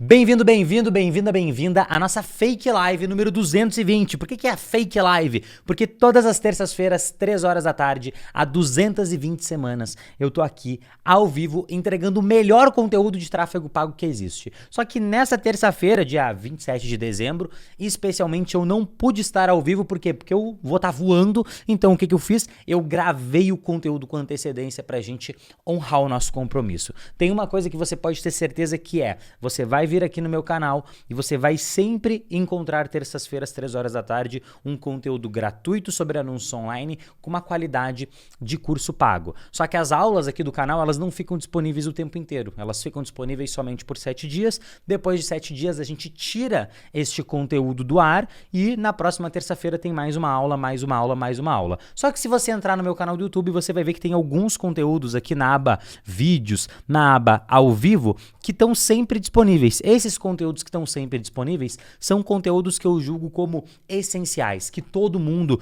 Bem-vindo, bem-vindo, bem-vinda, bem-vinda à nossa Fake Live número 220. Por que é a Fake Live? Porque todas as terças-feiras, 3 horas da tarde, há 220 semanas, eu tô aqui ao vivo entregando o melhor conteúdo de tráfego pago que existe. Só que nessa terça-feira, dia 27 de dezembro, especialmente eu não pude estar ao vivo, por quê? Porque eu vou estar voando, então o que eu fiz? Eu gravei o conteúdo com antecedência pra gente honrar o nosso compromisso. Tem uma coisa que você pode ter certeza que você vai vir aqui no meu canal e você vai sempre encontrar terças-feiras, 3 horas da tarde, um conteúdo gratuito sobre anúncios online com uma qualidade de curso pago. Só que as aulas aqui do canal, elas não ficam disponíveis o tempo inteiro. Elas ficam disponíveis somente por 7 dias. Depois de 7 dias, a gente tira este conteúdo do ar e na próxima terça-feira tem mais uma aula, mais uma aula, mais uma aula. Só que se você entrar no meu canal do YouTube, você vai ver que tem alguns conteúdos aqui na aba Vídeos, na aba Ao Vivo, que estão sempre disponíveis. Esses conteúdos que estão sempre disponíveis são conteúdos que eu julgo como essenciais, que todo mundo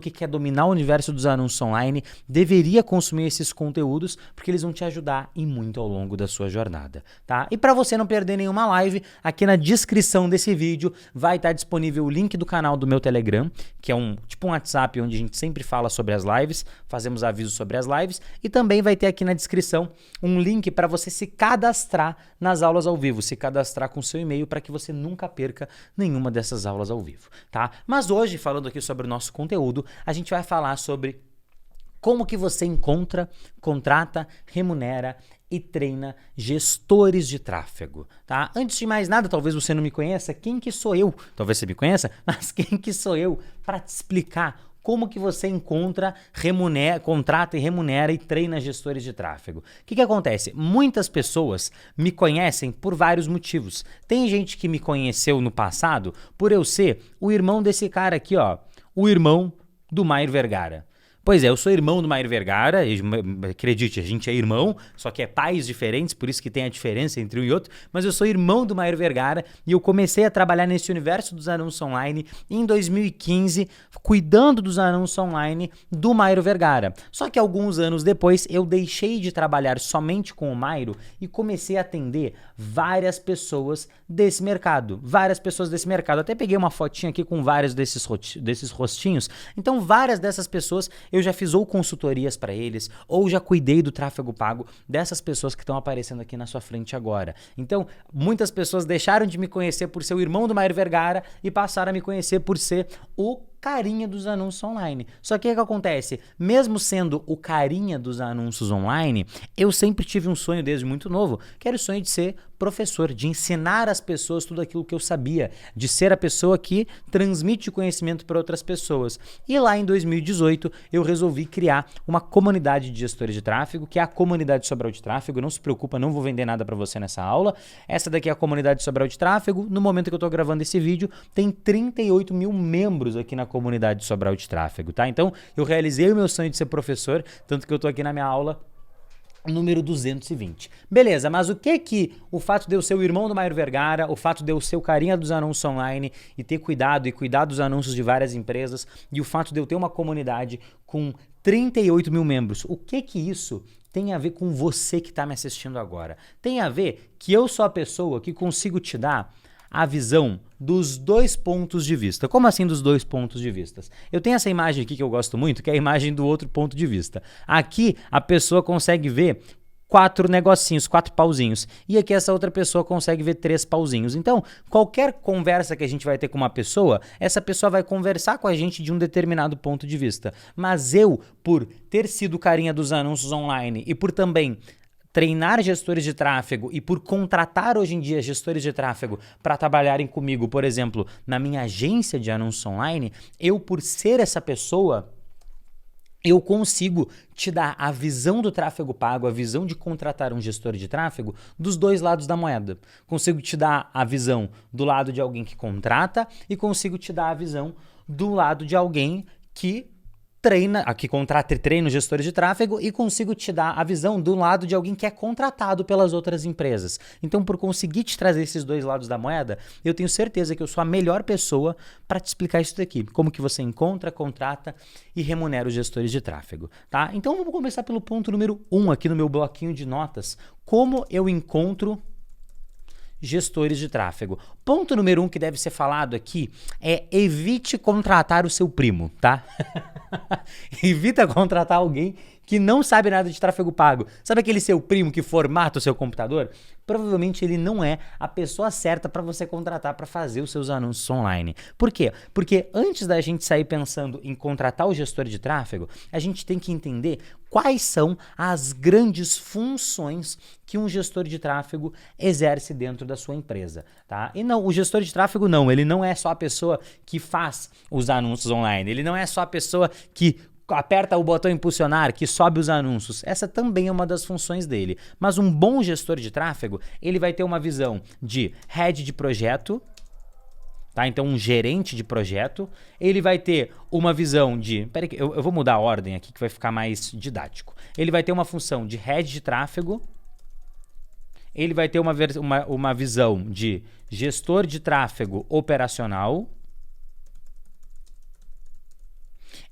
que quer dominar o universo dos anúncios online deveria consumir esses conteúdos, porque eles vão te ajudar e muito ao longo da sua jornada, tá? E para você não perder nenhuma live, aqui na descrição desse vídeo vai estar disponível o link do canal do meu Telegram, que é tipo um WhatsApp onde a gente sempre fala sobre as lives, fazemos avisos sobre as lives, e também vai ter aqui na descrição um link para você se cadastrar nas aulas ao vivo, se cadastrar com seu e-mail para que você nunca perca nenhuma dessas aulas ao vivo, tá? Mas hoje, falando aqui sobre o nosso conteúdo, a gente vai falar sobre como que você encontra, contrata, remunera e treina gestores de tráfego, tá? Antes de mais nada, talvez você não me conheça, quem que sou eu? Talvez você me conheça, mas quem que sou eu para te explicar como que você encontra, contrata e remunera e treina gestores de tráfego? O que acontece? Muitas pessoas me conhecem por vários motivos. Tem gente que me conheceu no passado por eu ser o irmão desse cara aqui, ó, o irmão do Mairo Vergara. Pois é, eu sou irmão do Mairo Vergara, acredite, a gente é irmão, só que é pais diferentes, por isso que tem a diferença entre um e outro, mas eu sou irmão do Mairo Vergara e eu comecei a trabalhar nesse universo dos anúncios online em 2015, cuidando dos anúncios online do Mairo Vergara. Só que alguns anos depois eu deixei de trabalhar somente com o Mairo e comecei a atender várias pessoas desse mercado, Até peguei uma fotinha aqui com vários desses rostinhos, então várias dessas pessoas eu já fiz ou consultorias para eles, ou já cuidei do tráfego pago dessas pessoas que estão aparecendo aqui na sua frente agora. Então, muitas pessoas deixaram de me conhecer por ser o irmão do Mairo Vergara e passaram a me conhecer por ser o carinha dos anúncios online. Só que o que acontece? Mesmo sendo o carinha dos anúncios online, eu sempre tive um sonho desde muito novo, que era o sonho de ser professor, de ensinar às pessoas tudo aquilo que eu sabia, de ser a pessoa que transmite conhecimento para outras pessoas. E lá em 2018, eu resolvi criar uma comunidade de gestores de tráfego, que é a comunidade Sobral de Tráfego. Não se preocupa, não vou vender nada para você nessa aula. Essa daqui é a comunidade Sobral de Tráfego. No momento que eu estou gravando esse vídeo, tem 38 mil membros aqui na comunidade Sobral de Tráfego, tá? Então, eu realizei o meu sonho de ser professor, tanto que eu tô aqui na minha aula número 220. Beleza, mas o que o fato de eu ser o irmão do Mairo Vergara, o fato de eu ser o carinha dos anúncios online e ter cuidado e cuidar dos anúncios de várias empresas e o fato de eu ter uma comunidade com 38 mil membros, o que isso tem a ver com você que está me assistindo agora? Tem a ver que eu sou a pessoa que consigo te dar a visão dos dois pontos de vista. Como assim dos dois pontos de vista? Eu tenho essa imagem aqui que eu gosto muito, que é a imagem do outro ponto de vista. Aqui a pessoa consegue ver 4 negocinhos, 4 pauzinhos. E aqui essa outra pessoa consegue ver 3 pauzinhos. Então, qualquer conversa que a gente vai ter com uma pessoa, essa pessoa vai conversar com a gente de um determinado ponto de vista. Mas eu, por ter sido carinha dos anúncios online e por também treinar gestores de tráfego e por contratar hoje em dia gestores de tráfego para trabalharem comigo, por exemplo, na minha agência de anúncios online, eu, por ser essa pessoa, eu consigo te dar a visão do tráfego pago, a visão de contratar um gestor de tráfego dos dois lados da moeda. Consigo te dar a visão do lado de alguém que contrata e consigo te dar a visão do lado de alguém que contrata e treina gestores de tráfego e consigo te dar a visão do lado de alguém que é contratado pelas outras empresas. Então, por conseguir te trazer esses dois lados da moeda, eu tenho certeza que eu sou a melhor pessoa para te explicar isso daqui. Como que você encontra, contrata e remunera os gestores de tráfego, tá? Então, vamos começar pelo ponto número 1 aqui no meu bloquinho de notas. Como eu encontro gestores de tráfego. Ponto número 1 que deve ser falado aqui é evite contratar o seu primo, tá? Evita contratar alguém que não sabe nada de tráfego pago. Sabe aquele seu primo que formata o seu computador? Provavelmente ele não é a pessoa certa para você contratar para fazer os seus anúncios online. Por quê? Porque antes da gente sair pensando em contratar o gestor de tráfego, a gente tem que entender quais são as grandes funções que um gestor de tráfego exerce dentro da sua empresa, tá? E não, o gestor de tráfego não, ele não é só a pessoa que faz os anúncios online, ele não é só a pessoa que aperta o botão impulsionar, que sobe os anúncios. Essa também é uma das funções dele. Mas um bom gestor de tráfego, ele vai ter uma visão de head de projeto, tá? Então um gerente de projeto, ele vai ter uma visão de... Peraí, eu vou mudar a ordem aqui que vai ficar mais didático. Ele vai ter uma função de head de tráfego, ele vai ter uma visão de gestor de tráfego operacional,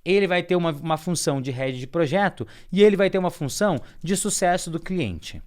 ele vai ter uma função de head de projeto e ele vai ter uma função de sucesso do cliente.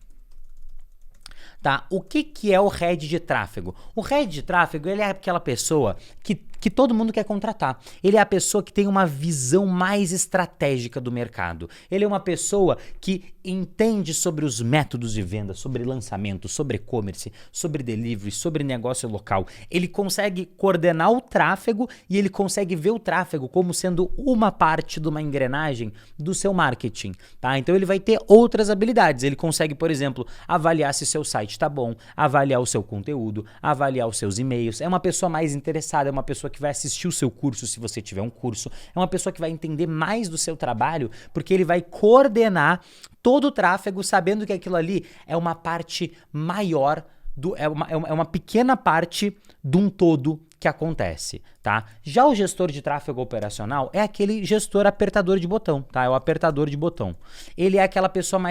Tá? O que é o head de tráfego? O head de tráfego, ele é aquela pessoa que todo mundo quer contratar. Ele é a pessoa que tem uma visão mais estratégica do mercado. Ele é uma pessoa que entende sobre os métodos de venda, sobre lançamento, sobre e-commerce, sobre delivery, sobre negócio local. Ele consegue coordenar o tráfego e ele consegue ver o tráfego como sendo uma parte de uma engrenagem do seu marketing. Tá? Então ele vai ter outras habilidades. Ele consegue, por exemplo, avaliar se seu site está bom, avaliar o seu conteúdo, avaliar os seus e-mails. É uma pessoa mais interessada, é uma pessoa que vai assistir o seu curso se você tiver um curso, é uma pessoa que vai entender mais do seu trabalho, porque ele vai coordenar todo o tráfego, sabendo que aquilo ali é uma parte maior, é uma pequena parte de um todo que acontece, tá? Já o gestor de tráfego operacional é aquele gestor apertador de botão, tá? É o apertador de botão. Ele é aquela pessoa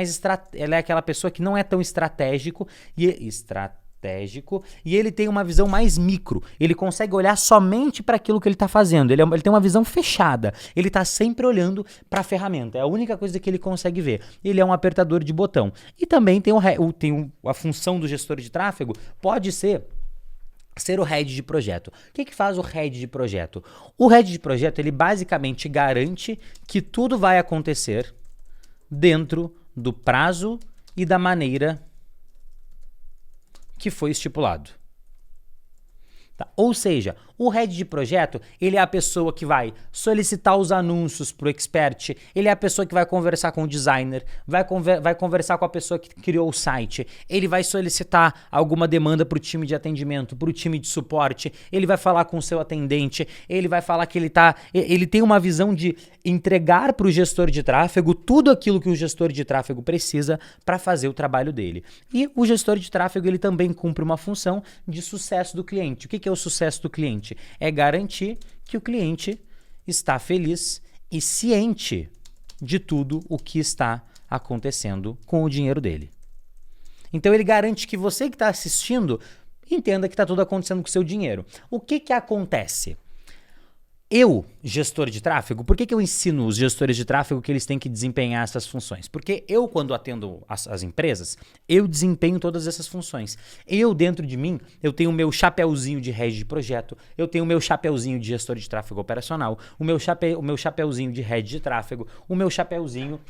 ele é aquela pessoa que não é tão estratégico e ele tem uma visão mais micro. Ele consegue olhar somente para aquilo que ele está fazendo. Ele tem uma visão fechada. Ele está sempre olhando para a ferramenta. É a única coisa que ele consegue ver. Ele é um apertador de botão. E também tem a função do gestor de tráfego, pode ser o head de projeto. O que faz o head de projeto? O head de projeto, ele basicamente garante que tudo vai acontecer dentro do prazo e da maneira que foi estipulado. Tá? Ou seja, o head de projeto, ele é a pessoa que vai solicitar os anúncios para o expert, ele é a pessoa que vai conversar com o designer, vai conversar com a pessoa que criou o site, ele vai solicitar alguma demanda para o time de atendimento, para o time de suporte, ele vai falar com o seu atendente, ele vai falar que ele tem uma visão de entregar para o gestor de tráfego tudo aquilo que o gestor de tráfego precisa para fazer o trabalho dele. E o gestor de tráfego, ele também cumpre uma função de sucesso do cliente. O que é o sucesso do cliente? É garantir que o cliente está feliz e ciente de tudo o que está acontecendo com o dinheiro dele. Então ele garante que você que está assistindo entenda que está tudo acontecendo com o seu dinheiro. O que acontece? Eu, gestor de tráfego, por que eu ensino os gestores de tráfego que eles têm que desempenhar essas funções? Porque eu, quando atendo as empresas, eu desempenho todas essas funções. Eu, dentro de mim, eu tenho o meu chapeuzinho de head de projeto, eu tenho o meu chapeuzinho de gestor de tráfego operacional, o meu chapeuzinho de head de tráfego, o meu chapeuzinho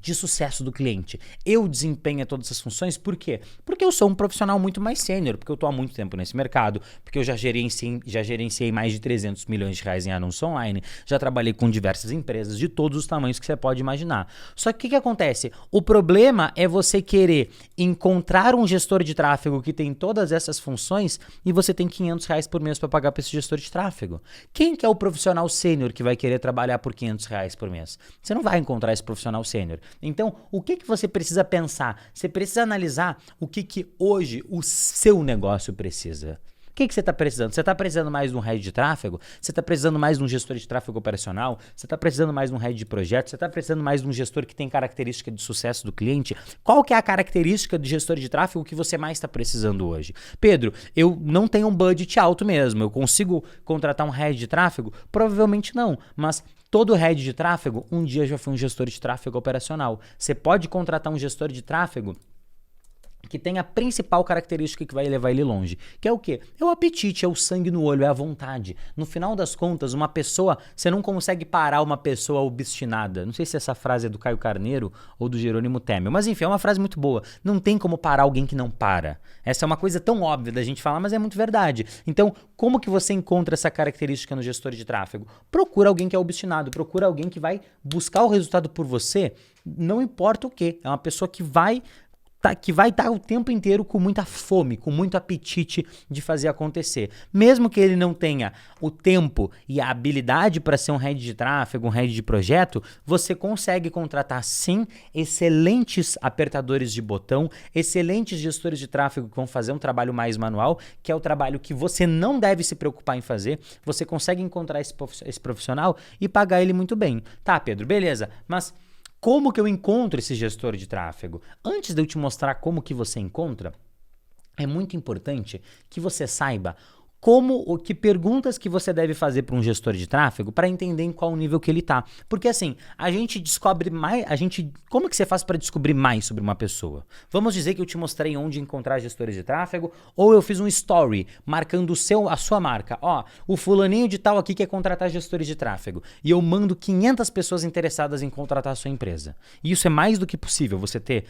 de sucesso do cliente. Eu desempenho todas essas funções, por quê? Porque eu sou um profissional muito mais sênior, porque eu estou há muito tempo nesse mercado, porque eu já gerenciei mais de 300 milhões de reais em anúncio online, já trabalhei com diversas empresas de todos os tamanhos que você pode imaginar. Só que o que acontece? O problema é você querer encontrar um gestor de tráfego que tem todas essas funções e você tem 500 reais por mês para pagar para esse gestor de tráfego. Quem que é o profissional sênior que vai querer trabalhar por 500 reais por mês? Você não vai encontrar esse profissional sênior. Então, o que você precisa pensar? Você precisa analisar o que hoje o seu negócio precisa. O que você está precisando? Você está precisando mais de um head de tráfego? Você está precisando mais de um gestor de tráfego operacional? Você está precisando mais de um head de projeto? Você está precisando mais de um gestor que tem característica de sucesso do cliente? Qual que é a característica de gestor de tráfego que você mais está precisando hoje? Pedro, eu não tenho um budget alto mesmo. Eu consigo contratar um head de tráfego? Provavelmente não, mas todo head de tráfego um dia já foi um gestor de tráfego operacional. Você pode contratar um gestor de tráfego que tem a principal característica que vai levar ele longe, que é o quê? É o apetite, é o sangue no olho, é a vontade. No final das contas, uma pessoa, você não consegue parar uma pessoa obstinada. Não sei se essa frase é do Caio Carneiro ou do Jerônimo Temel, mas enfim, é uma frase muito boa. Não tem como parar alguém que não para. Essa é uma coisa tão óbvia da gente falar, mas é muito verdade. Então, como que você encontra essa característica no gestor de tráfego? Procura alguém que é obstinado, procura alguém que vai buscar o resultado por você, não importa o quê. É uma pessoa que vai estar o tempo inteiro com muita fome, com muito apetite de fazer acontecer. Mesmo que ele não tenha o tempo e a habilidade para ser um head de tráfego, um head de projeto, você consegue contratar sim excelentes apertadores de botão, excelentes gestores de tráfego que vão fazer um trabalho mais manual, que é o trabalho que você não deve se preocupar em fazer. Você consegue encontrar esse profissional e pagar ele muito bem. Tá, Pedro, beleza, mas como que eu encontro esse gestor de tráfego? Antes de eu te mostrar como que você encontra, é muito importante que você saiba que perguntas que você deve fazer para um gestor de tráfego para entender em qual nível que ele tá. Porque assim, a gente descobre mais, como que você faz para descobrir mais sobre uma pessoa? Vamos dizer que eu te mostrei onde encontrar gestores de tráfego, ou eu fiz um story marcando a sua marca. Ó, o fulaninho de tal aqui quer contratar gestores de tráfego. E eu mando 500 pessoas interessadas em contratar a sua empresa. E isso é mais do que possível, você ter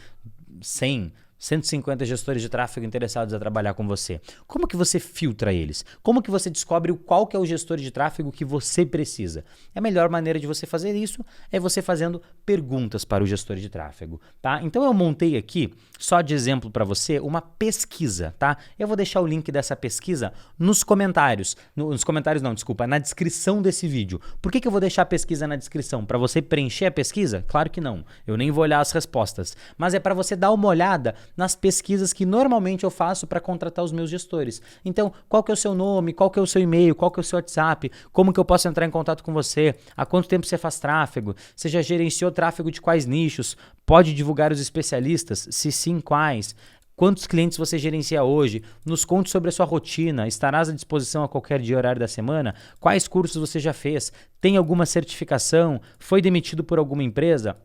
100, 150 gestores de tráfego interessados a trabalhar com você. Como que você filtra eles? Como que você descobre qual que é o gestor de tráfego que você precisa? A melhor maneira de você fazer isso é você fazendo perguntas para o gestor de tráfego, tá? Então eu montei aqui, só de exemplo para você, uma pesquisa, tá? Eu vou deixar o link dessa pesquisa nos comentários. Nos comentários não, desculpa, na descrição desse vídeo. Por que eu vou deixar a pesquisa na descrição? Para você preencher a pesquisa? Claro que não. Eu nem vou olhar as respostas. Mas é para você dar uma olhada nas pesquisas que normalmente eu faço para contratar os meus gestores. Então, qual que é o seu nome, qual que é o seu e-mail, qual que é o seu WhatsApp, como que eu posso entrar em contato com você, há quanto tempo você faz tráfego, você já gerenciou tráfego de quais nichos, pode divulgar os especialistas, se sim, quais, quantos clientes você gerencia hoje, nos conte sobre a sua rotina, estarás à disposição a qualquer dia e horário da semana, quais cursos você já fez, tem alguma certificação, foi demitido por alguma empresa?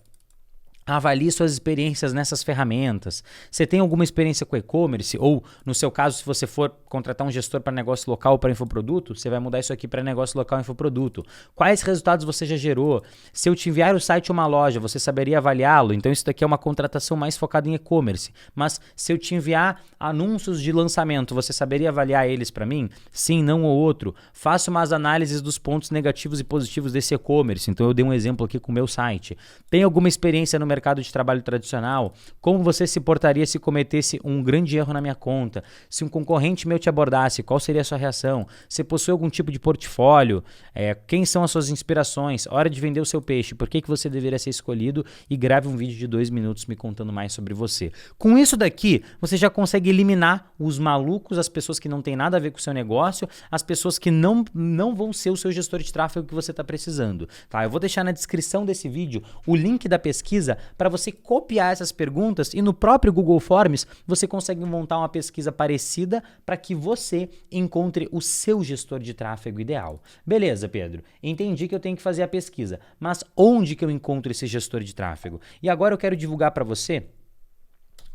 Avalie suas experiências nessas ferramentas. Você tem alguma experiência com e-commerce? Ou, no seu caso, se você for contratar um gestor para negócio local ou para infoproduto, você vai mudar isso aqui para negócio local e infoproduto. Quais resultados você já gerou? Se eu te enviar o site ou uma loja, você saberia avaliá-lo? Então, isso daqui é uma contratação mais focada em e-commerce. Mas, se eu te enviar anúncios de lançamento, você saberia avaliar eles para mim? Sim, não ou outro. Faça umas análises dos pontos negativos e positivos desse e-commerce. Então, eu dei um exemplo aqui com o meu site. Tem alguma experiência no mercado de trabalho tradicional? Como você se portaria se cometesse um grande erro na minha conta? Se um concorrente meu te abordasse, qual seria a sua reação? Você possui algum tipo de portfólio? Quem são as suas inspirações? Hora de vender o seu peixe. Por que você deveria ser escolhido? E grave um vídeo de 2 minutos me contando mais sobre você. Com isso daqui, você já consegue eliminar os malucos, as pessoas que não têm nada a ver com o seu negócio, as pessoas que não vão ser o seu gestor de tráfego que você está precisando. Tá? Eu vou deixar na descrição desse vídeo o link da pesquisa para você copiar essas perguntas e no próprio Google Forms você consegue montar uma pesquisa parecida para que você encontre o seu gestor de tráfego ideal. Beleza, Pedro? Entendi que eu tenho que fazer a pesquisa, mas onde que eu encontro esse gestor de tráfego? E agora eu quero divulgar para você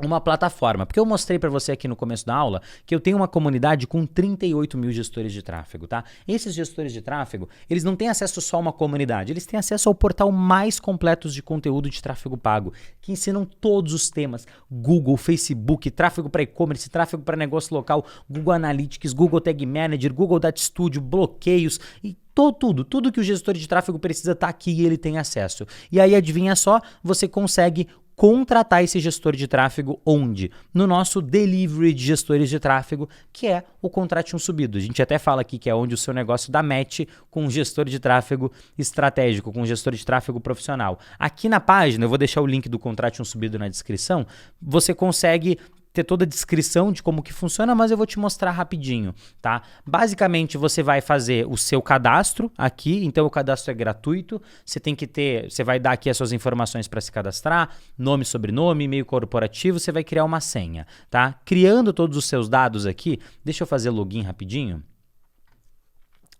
uma plataforma, porque eu mostrei para você aqui no começo da aula que eu tenho uma comunidade com 38 mil gestores de tráfego, tá? Esses gestores de tráfego, eles não têm acesso só a uma comunidade, eles têm acesso ao portal mais completo de conteúdo de tráfego pago, que ensinam todos os temas, Google, Facebook, tráfego para e-commerce, tráfego para negócio local, Google Analytics, Google Tag Manager, Google Data Studio, bloqueios e tudo que o gestor de tráfego precisa tá aqui e ele tem acesso. E aí, adivinha só, você consegue contratar esse gestor de tráfego onde? No nosso delivery de gestores de tráfego, que é o Contrate um Subido. A gente até fala aqui que é onde o seu negócio dá match com um gestor de tráfego estratégico, com um gestor de tráfego profissional. Aqui na página, eu vou deixar o link do Contrate um Subido na descrição, você consegue ter toda a descrição de como que funciona, mas eu vou te mostrar rapidinho, tá? Basicamente, você vai fazer o seu cadastro aqui, então o cadastro é gratuito, você vai dar aqui as suas informações para se cadastrar, nome, sobrenome, e-mail corporativo, você vai criar uma senha, tá? Criando todos os seus dados aqui, deixa eu fazer login rapidinho.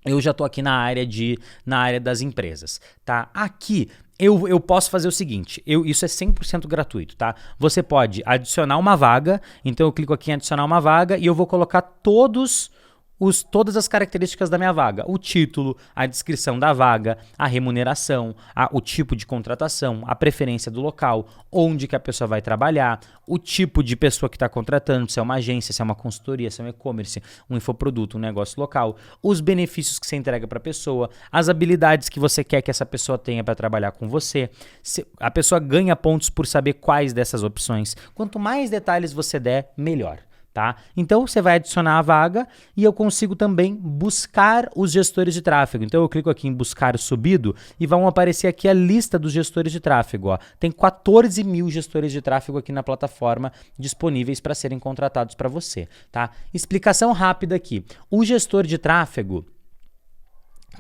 eu já estou aqui na área das empresas, tá? Aqui eu posso fazer o seguinte, isso é 100% gratuito, tá? Você pode adicionar uma vaga, então eu clico aqui em adicionar uma vaga e eu vou colocar todas as características da minha vaga. O título, a descrição da vaga, a remuneração, o tipo de contratação, a preferência do local, onde que a pessoa vai trabalhar, o tipo de pessoa que está contratando, se é uma agência, se é uma consultoria, se é um e-commerce, um infoproduto, um negócio local, os benefícios que você entrega para a pessoa, as habilidades que você quer que essa pessoa tenha para trabalhar com você. A pessoa ganha pontos por saber quais dessas opções. Quanto mais detalhes você der, melhor. Tá? Então você vai adicionar a vaga e eu consigo também buscar os gestores de tráfego. Então eu clico aqui em buscar subido e vão aparecer aqui a lista dos gestores de tráfego. Ó. Tem 14 mil gestores de tráfego aqui na plataforma disponíveis para serem contratados para você. Tá? Explicação rápida aqui. O gestor de tráfego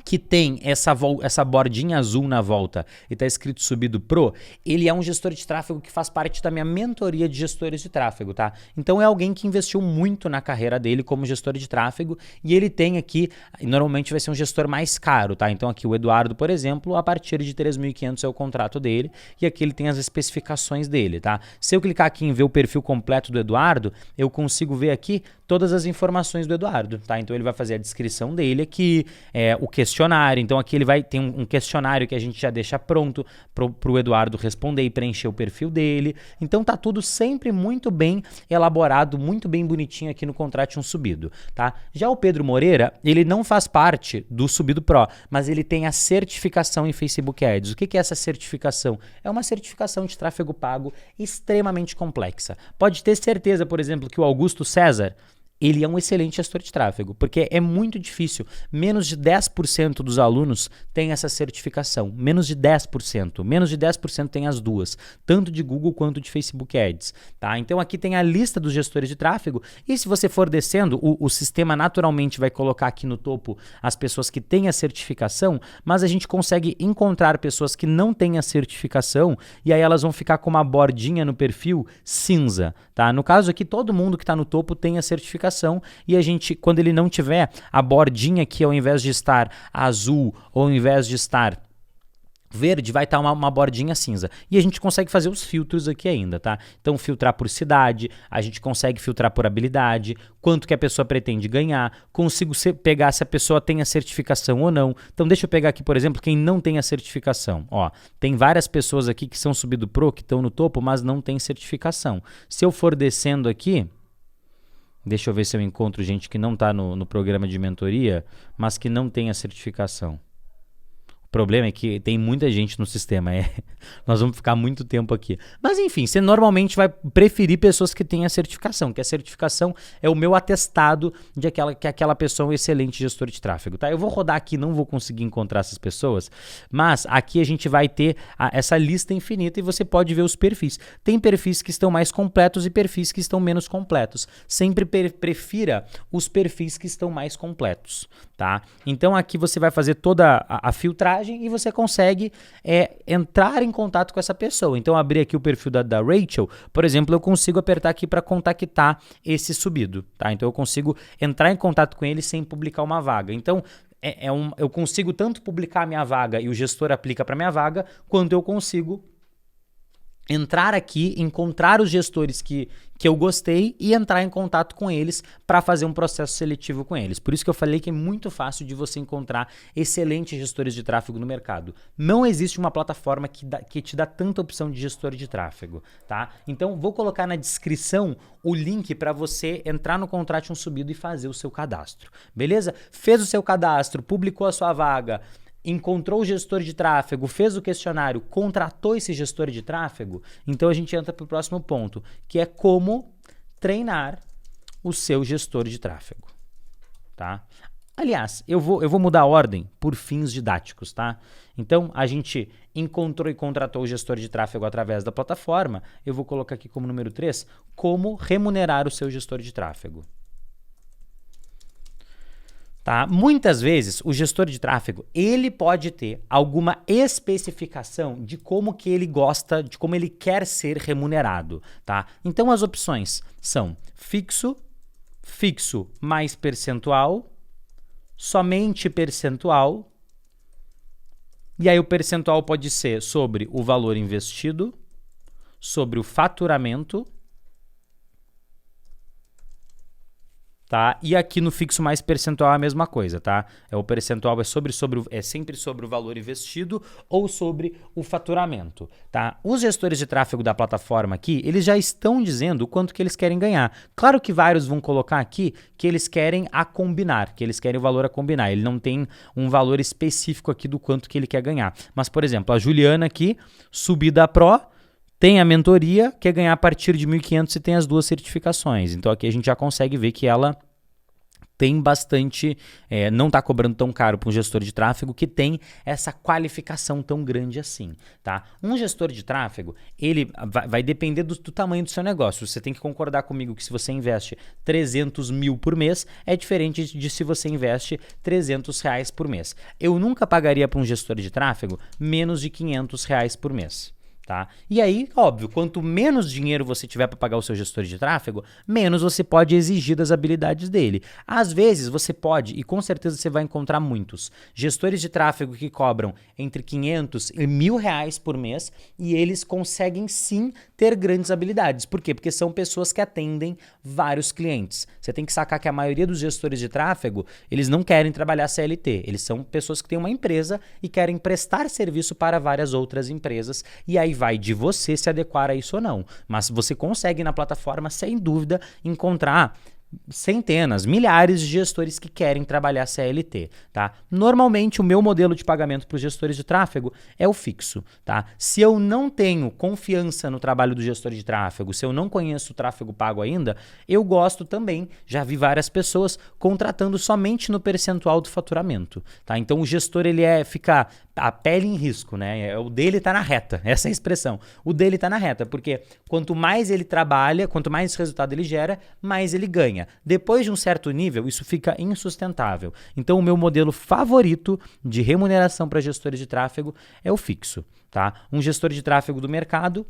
que tem essa bordinha azul na volta e está escrito Subido Pro, ele é um gestor de tráfego que faz parte da minha mentoria de gestores de tráfego, tá? Então é alguém que investiu muito na carreira dele como gestor de tráfego e ele tem aqui, normalmente vai ser um gestor mais caro, tá? Então aqui o Eduardo, por exemplo, a partir de 3.500 é o contrato dele e aqui ele tem as especificações dele, tá? Se eu clicar aqui em ver o perfil completo do Eduardo, eu consigo ver aqui todas as informações do Eduardo, tá? Então ele vai fazer a descrição dele aqui, o questionário. Então aqui ele vai ter um questionário que a gente já deixa pronto pro Eduardo responder e preencher o perfil dele. Então tá tudo sempre muito bem elaborado, muito bem bonitinho aqui no Contrate um Subido, tá? Já o Pedro Moreira, ele não faz parte do Subido Pro, mas ele tem a certificação em Facebook Ads. O que é essa certificação? É uma certificação de tráfego pago extremamente complexa. Pode ter certeza, por exemplo, que o Augusto César, ele é um excelente gestor de tráfego, porque é muito difícil. Menos de 10% dos alunos têm essa certificação. Menos de 10%. Menos de 10% tem as duas, tanto de Google quanto de Facebook Ads. Tá? Então aqui tem a lista dos gestores de tráfego e se você for descendo, o sistema naturalmente vai colocar aqui no topo as pessoas que têm a certificação, mas a gente consegue encontrar pessoas que não têm a certificação e aí elas vão ficar com uma bordinha no perfil cinza. Tá? No caso aqui, todo mundo que está no topo tem a certificação e a gente, quando ele não tiver a bordinha aqui, ao invés de estar azul ou ao invés de estar verde, vai estar uma bordinha cinza. E a gente consegue fazer os filtros aqui ainda, tá? Então, filtrar por cidade, a gente consegue filtrar por habilidade, quanto que a pessoa pretende ganhar, consigo pegar se a pessoa tem a certificação ou não. Então, deixa eu pegar aqui, por exemplo, quem não tem a certificação. Ó, tem várias pessoas aqui que são Subido Pro, que estão no topo, mas não tem certificação. Se eu for descendo aqui, deixa eu ver se eu encontro gente que não está no programa de mentoria, mas que não tem a certificação. O problema é que tem muita gente no sistema, nós vamos ficar muito tempo aqui. Mas enfim, você normalmente vai preferir pessoas que têm a certificação, que a certificação é o meu atestado de que aquela pessoa é um excelente gestor de tráfego. Tá? Eu vou rodar aqui, não vou conseguir encontrar essas pessoas, mas aqui a gente vai ter essa lista infinita e você pode ver os perfis. Tem perfis que estão mais completos e perfis que estão menos completos. Sempre prefira os perfis que estão mais completos. Tá? Então aqui você vai fazer toda a filtragem e você consegue entrar em contato com essa pessoa. Então, abrir aqui o perfil da Rachel, por exemplo, eu consigo apertar aqui para contactar esse Subido. Tá? Então, eu consigo entrar em contato com ele sem publicar uma vaga. Então, eu consigo tanto publicar a minha vaga e o gestor aplica para minha vaga, quanto eu consigo entrar aqui, encontrar os gestores que eu gostei e entrar em contato com eles para fazer um processo seletivo com eles. Por isso que eu falei que é muito fácil de você encontrar excelentes gestores de tráfego no mercado. Não existe uma plataforma que te dá tanta opção de gestor de tráfego, tá? Então, vou colocar na descrição o link para você entrar no Contrate um Subido e fazer o seu cadastro, beleza? Fez o seu cadastro, publicou a sua vaga, encontrou o gestor de tráfego, fez o questionário, contratou esse gestor de tráfego, então a gente entra para o próximo ponto, que é como treinar o seu gestor de tráfego. Tá? Aliás, eu vou mudar a ordem por fins didáticos. Tá? Então, a gente encontrou e contratou o gestor de tráfego através da plataforma, eu vou colocar aqui como número 3, como remunerar o seu gestor de tráfego. Tá? Muitas vezes o gestor de tráfego ele pode ter alguma especificação de como que ele gosta, de como ele quer ser remunerado. Tá? Então as opções são fixo mais percentual, somente percentual. E aí o percentual pode ser sobre o valor investido, sobre o faturamento, tá? E aqui no fixo mais percentual é a mesma coisa, tá? O percentual é sempre sobre o valor investido ou sobre o faturamento, tá? Os gestores de tráfego da plataforma aqui, eles já estão dizendo o quanto que eles querem ganhar. Claro que vários vão colocar aqui que eles querem a combinar, que eles querem o valor a combinar. Ele não tem um valor específico aqui do quanto que ele quer ganhar. Mas, por exemplo, a Juliana aqui, subida Pro, tem a mentoria, quer ganhar a partir de 1.500 e tem as 2 certificações. Então aqui a gente já consegue ver que ela tem bastante, não está cobrando tão caro para um gestor de tráfego que tem essa qualificação tão grande assim, tá? Um gestor de tráfego, ele vai depender do tamanho do seu negócio. Você tem que concordar comigo que se você investe 300 mil por mês, é diferente de se você investe 300 reais por mês. Eu nunca pagaria para um gestor de tráfego menos de 500 reais por mês. Tá? E aí, óbvio, quanto menos dinheiro você tiver para pagar o seu gestor de tráfego, menos você pode exigir das habilidades dele. Às vezes você pode, e com certeza você vai encontrar muitos, gestores de tráfego que cobram entre 500 e 1.000 reais por mês e eles conseguem sim ter grandes habilidades. Por quê? Porque são pessoas que atendem vários clientes. Você tem que sacar que a maioria dos gestores de tráfego, eles não querem trabalhar CLT. Eles são pessoas que têm uma empresa e querem prestar serviço para várias outras empresas. E aí vai de você se adequar a isso ou não. Mas você consegue na plataforma, sem dúvida, encontrar centenas, milhares de gestores que querem trabalhar CLT, tá? Normalmente o meu modelo de pagamento para os gestores de tráfego é o fixo, tá? Se eu não tenho confiança no trabalho do gestor de tráfego, se eu não conheço o tráfego pago ainda, eu gosto também, já vi várias pessoas contratando somente no percentual do faturamento, tá? Então o gestor ele fica a pele em risco, né? O dele tá na reta, essa é a expressão. O dele tá na reta, porque quanto mais ele trabalha, quanto mais resultado ele gera, mais ele ganha. Depois de um certo nível, isso fica insustentável. Então, o meu modelo favorito de remuneração para gestores de tráfego é o fixo, tá? Um gestor de tráfego do mercado,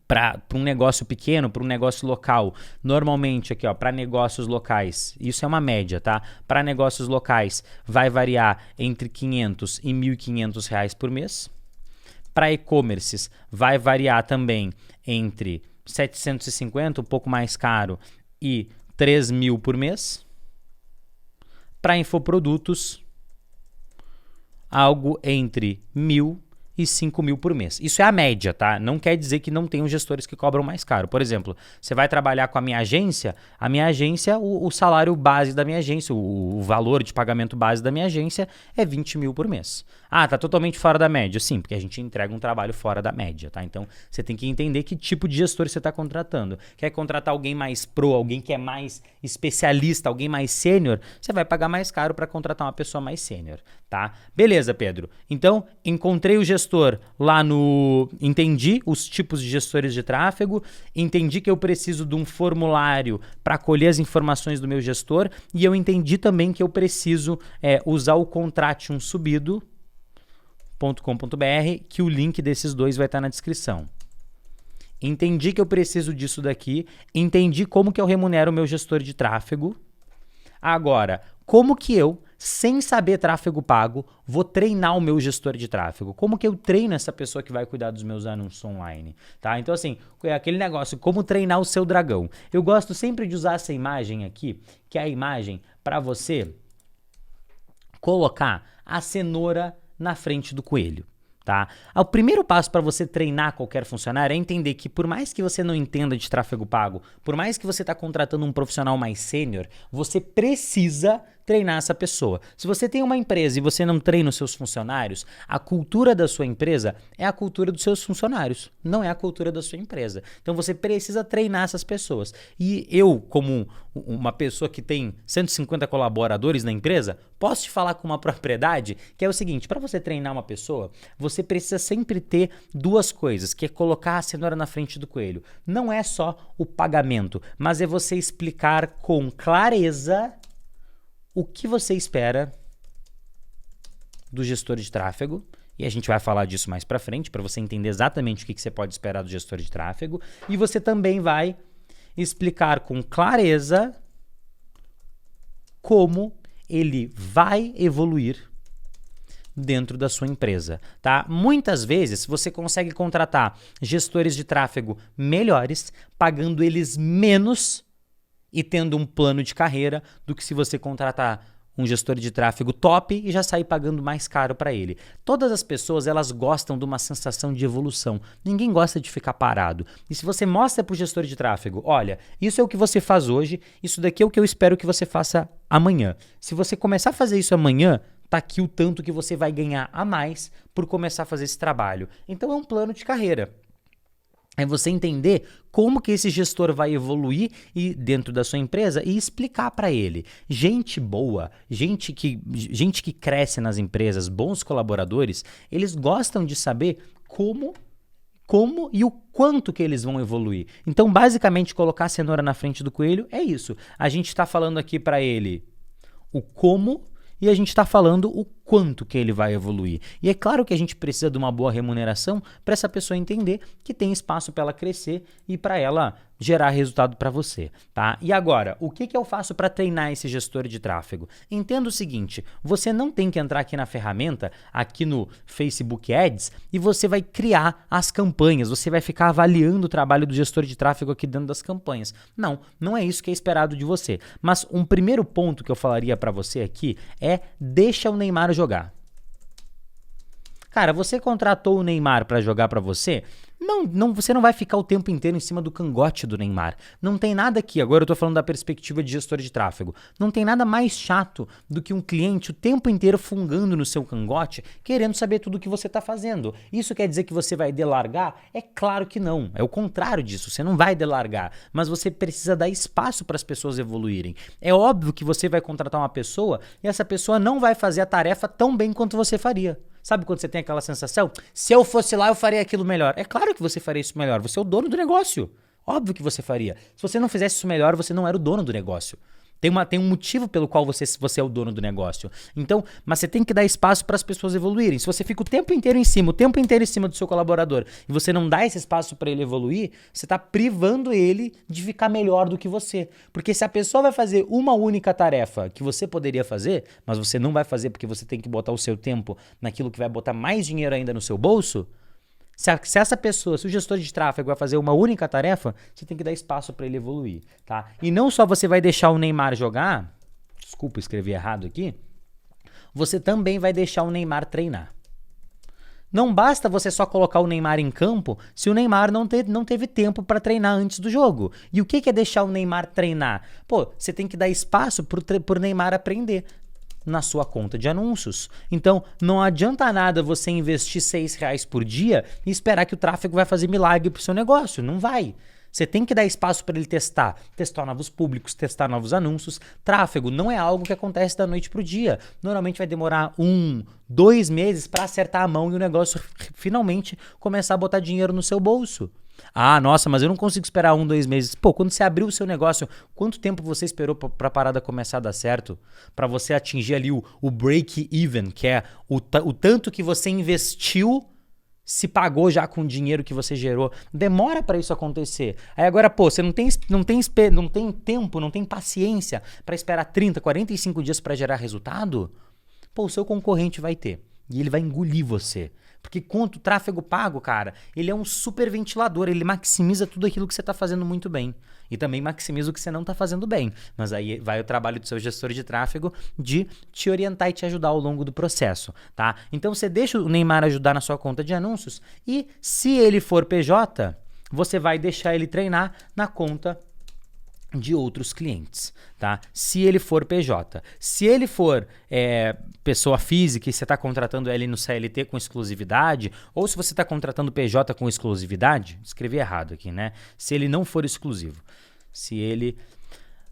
para um negócio pequeno, para um negócio local, normalmente aqui, ó, para negócios locais, isso é uma média, tá? Para negócios locais vai variar entre 500 e 1.500 reais por mês. Para e-commerces vai variar também entre 750, um pouco mais caro, e 3.000 por mês. Para infoprodutos, algo entre 1.000 e 5.000 por mês. Isso é a média, tá? Não quer dizer que não tenham gestores que cobram mais caro. Por exemplo, você vai trabalhar com a minha agência, o salário base da minha agência, o valor de pagamento base da minha agência é 20.000 por mês. Ah, tá totalmente fora da média. Sim, porque a gente entrega um trabalho fora da média, tá? Então, você tem que entender que tipo de gestor você está contratando. Quer contratar alguém mais pro, alguém que é mais especialista, alguém mais sênior, você vai pagar mais caro para contratar uma pessoa mais sênior, tá? Beleza, Pedro. Então, encontrei o gestor lá no... Entendi os tipos de gestores de tráfego, entendi que eu preciso de um formulário para colher as informações do meu gestor e eu entendi também que eu preciso usar o Contrate um Subido, .com.br, que o link desses dois vai estar na descrição. Entendi que eu preciso disso daqui, entendi como que eu remunero o meu gestor de tráfego. Agora, como que eu, sem saber tráfego pago, vou treinar o meu gestor de tráfego? Como que eu treino essa pessoa que vai cuidar dos meus anúncios online? Tá? Então, assim, é aquele negócio, como treinar o seu dragão. Eu gosto sempre de usar essa imagem aqui, que é a imagem para você colocar a cenoura na frente do coelho, tá? O primeiro passo para você treinar qualquer funcionário é entender que por mais que você não entenda de tráfego pago, por mais que você está contratando um profissional mais sênior, você precisa treinar essa pessoa. Se você tem uma empresa e você não treina os seus funcionários, a cultura da sua empresa é a cultura dos seus funcionários, não é a cultura da sua empresa. Então você precisa treinar essas pessoas. E eu, como uma pessoa que tem 150 colaboradores na empresa, posso te falar com uma propriedade que é o seguinte: para você treinar uma pessoa, você precisa sempre ter duas coisas, que é colocar a cenoura na frente do coelho. Não é só o pagamento, mas é você explicar com clareza o que você espera do gestor de tráfego, e a gente vai falar disso mais para frente, para você entender exatamente o que você pode esperar do gestor de tráfego, e você também vai explicar com clareza como ele vai evoluir dentro da sua empresa, tá? Muitas vezes você consegue contratar gestores de tráfego melhores, pagando eles menos e tendo um plano de carreira do que se você contratar um gestor de tráfego top e já sair pagando mais caro para ele. Todas as pessoas, elas gostam de uma sensação de evolução. Ninguém gosta de ficar parado. E se você mostra para o gestor de tráfego, olha, isso é o que você faz hoje, isso daqui é o que eu espero que você faça amanhã. Se você começar a fazer isso amanhã, tá aqui o tanto que você vai ganhar a mais por começar a fazer esse trabalho. Então é um plano de carreira. É você entender como que esse gestor vai evoluir dentro da sua empresa e explicar para ele. Gente boa, gente que cresce nas empresas, bons colaboradores, eles gostam de saber como e o quanto que eles vão evoluir. Então, basicamente, colocar a cenoura na frente do coelho é isso. A gente está falando aqui para ele o como e a gente está falando o quanto que ele vai evoluir. E é claro que a gente precisa de uma boa remuneração para essa pessoa entender que tem espaço para ela crescer e para ela gerar resultado para você, tá? E agora, o que eu faço para treinar esse gestor de tráfego? Entenda o seguinte, você não tem que entrar aqui na ferramenta, aqui no Facebook Ads, e você vai criar as campanhas, você vai ficar avaliando o trabalho do gestor de tráfego aqui dentro das campanhas. Não é isso que é esperado de você. Mas um primeiro ponto que eu falaria para você aqui é deixa o Neymar jogar. Cara, você contratou o Neymar para jogar para você? Você não vai ficar o tempo inteiro em cima do cangote do Neymar. Não tem nada aqui, agora eu tô falando da perspectiva de gestor de tráfego, não tem nada mais chato do que um cliente o tempo inteiro fungando no seu cangote, querendo saber tudo o que você tá fazendo. Isso quer dizer que você vai delargar? É claro que não, é o contrário disso, você não vai delargar, mas você precisa dar espaço para as pessoas evoluírem. É óbvio que você vai contratar uma pessoa e essa pessoa não vai fazer a tarefa tão bem quanto você faria. Sabe quando você tem aquela sensação? Se eu fosse lá, eu faria aquilo melhor. É claro que você faria isso melhor. Você é o dono do negócio. Óbvio que você faria. Se você não fizesse isso melhor, você não era o dono do negócio. Tem um motivo pelo qual você é o dono do negócio. Então, mas você tem que dar espaço para as pessoas evoluírem. Se você fica o tempo inteiro em cima do seu colaborador e você não dá esse espaço para ele evoluir, você está privando ele de ficar melhor do que você. Porque se a pessoa vai fazer uma única tarefa que você poderia fazer, mas você não vai fazer porque você tem que botar o seu tempo naquilo que vai botar mais dinheiro ainda no seu bolso, se o gestor de tráfego vai fazer uma única tarefa, você tem que dar espaço para ele evoluir, tá? E não só você vai deixar o Neymar jogar, desculpa, escrevi errado aqui, você também vai deixar o Neymar treinar. Não basta você só colocar o Neymar em campo se o Neymar não teve tempo para treinar antes do jogo. E o que é deixar o Neymar treinar? Pô, você tem que dar espaço pro Neymar aprender na sua conta de anúncios. Então, não adianta nada você investir R$6 por dia e esperar que o tráfego vai fazer milagre pro seu negócio. Não vai. Você tem que dar espaço para ele testar novos públicos, testar novos anúncios. Tráfego não é algo que acontece da noite pro dia. Normalmente vai demorar 2 meses para acertar a mão e o negócio finalmente começar a botar dinheiro no seu bolso. Ah, nossa, mas eu não consigo esperar 2 meses. Pô, quando você abriu o seu negócio, quanto tempo você esperou para a parada começar a dar certo? Para você atingir ali o break-even, que é o tanto que você investiu se pagou já com o dinheiro que você gerou. Demora para isso acontecer. Aí agora, pô, você não tem tempo, não tem paciência para esperar 30, 45 dias para gerar resultado? Pô, o seu concorrente vai ter. E ele vai engolir você. Porque quanto tráfego pago, cara, ele é um super ventilador, ele maximiza tudo aquilo que você está fazendo muito bem. E também maximiza o que você não está fazendo bem. Mas aí vai o trabalho do seu gestor de tráfego de te orientar e te ajudar ao longo do processo, tá? Então você deixa o Neymar ajudar na sua conta de anúncios e se ele for PJ, você vai deixar ele treinar na conta de outros clientes, tá? Se ele for PJ. Se ele for pessoa física e você está contratando ele no CLT com exclusividade, ou se você está contratando PJ com exclusividade, escrevi errado aqui, né? Se ele não for exclusivo. Se ele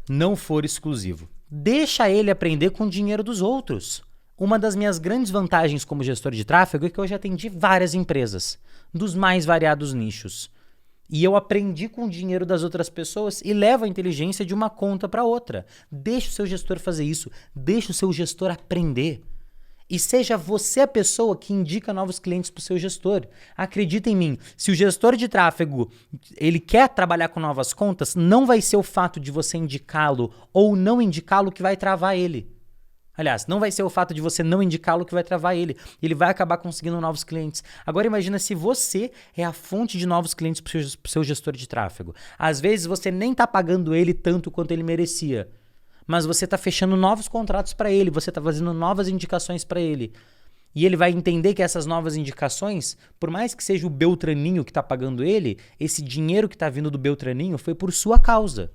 não for exclusivo. Deixa ele aprender com o dinheiro dos outros. Uma das minhas grandes vantagens como gestor de tráfego é que eu já atendi várias empresas, dos mais variados nichos. E eu aprendi com o dinheiro das outras pessoas e levo a inteligência de uma conta para outra. Deixa o seu gestor fazer isso. Deixa o seu gestor aprender. E seja você a pessoa que indica novos clientes para o seu gestor. Acredita em mim, se o gestor de tráfego ele quer trabalhar com novas contas, não vai ser o fato de você indicá-lo ou não indicá-lo que vai travar ele. Aliás, não vai ser o fato de você não indicá-lo que vai travar ele. Ele vai acabar conseguindo novos clientes. Agora imagina se você é a fonte de novos clientes para o seu gestor de tráfego. Às vezes você nem está pagando ele tanto quanto ele merecia, mas você está fechando novos contratos para ele, você está fazendo novas indicações para ele. E ele vai entender que essas novas indicações, por mais que seja o Beltraninho que está pagando ele, esse dinheiro que está vindo do Beltraninho foi por sua causa.